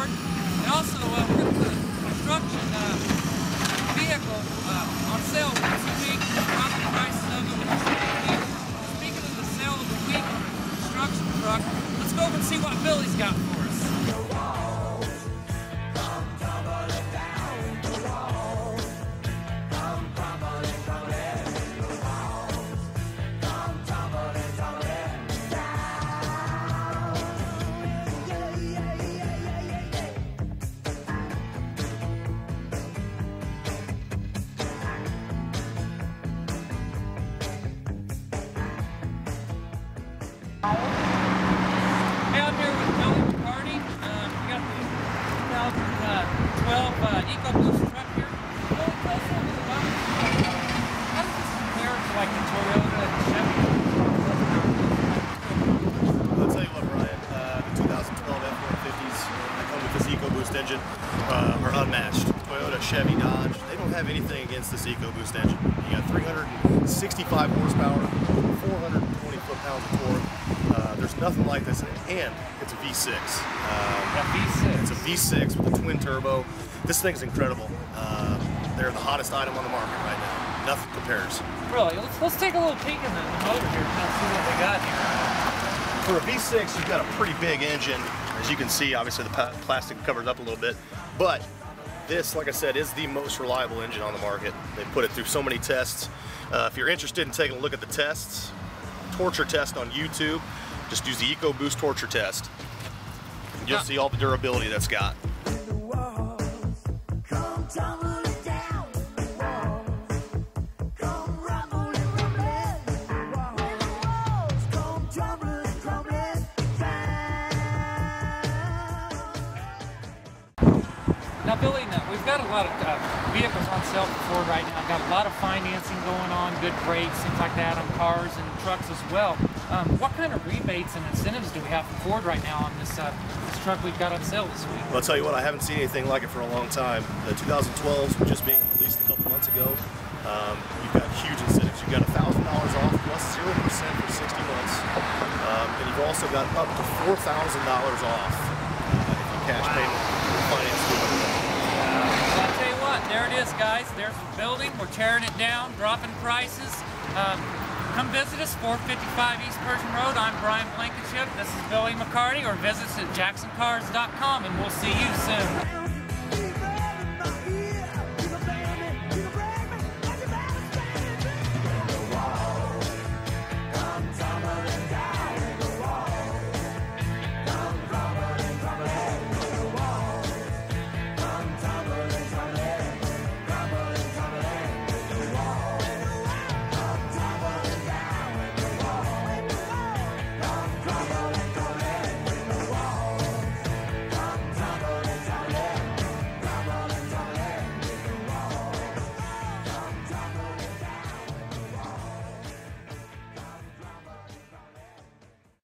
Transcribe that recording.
Ford. And also, we're going to put a construction vehicle on sale once a week. Drop the prices of them once a week. Speaking of the sale of the week on a construction truck, let's go over and see what Billy's got for us. Hey, I'm here with Billy McCarty. We got the 2012 EcoBoost truck here. Billy, tell us a little bit about it. How does this compare to like the Toyota and Chevy? I'll tell you what, Brian, the 2012 F-150s that come with this EcoBoost engine are unmatched. Toyota, Chevy, Dodge, they don't have anything against this EcoBoost engine. You got 365 horsepower, 420 foot-pounds of torque. There's nothing like this, and it's a V6. V6. It's a V6 with a twin turbo. This thing's incredible. They're the hottest item on the market right now. Nothing compares. Really? Let's take a little peek in the motor here and see what they got here. For a V6, you've got a pretty big engine. As you can see, obviously the plastic covers up a little bit, but this, like I said, is the most reliable engine on the market. They put it through so many tests. If you're interested in taking a look at the tests, torture test on YouTube, just use the EcoBoost torture test. You'll see all the durability that's got. Now, Billy, we've got a lot of vehicles on sale for Ford right now. Got a lot of financing going on, good rates, things like that on cars and trucks as well. What kind of rebates and incentives do we have for Ford right now on this truck we've got on sale this week? Well, I'll tell you what, I haven't seen anything like it for a long time. The 2012s were just being released a couple months ago. You've got huge incentives. You've got $1,000 off plus 0% for 60 months. And you've also got up to $4,000 off if you cash payment or finance. Well, I'll tell you what, there it is, guys. There's the building. We're tearing it down, dropping prices. Come visit us, 455 East Pershing Road. I'm Brian Blankenship. This is Billy McCarty, or visit us at jacksoncars.com, and we'll see you soon.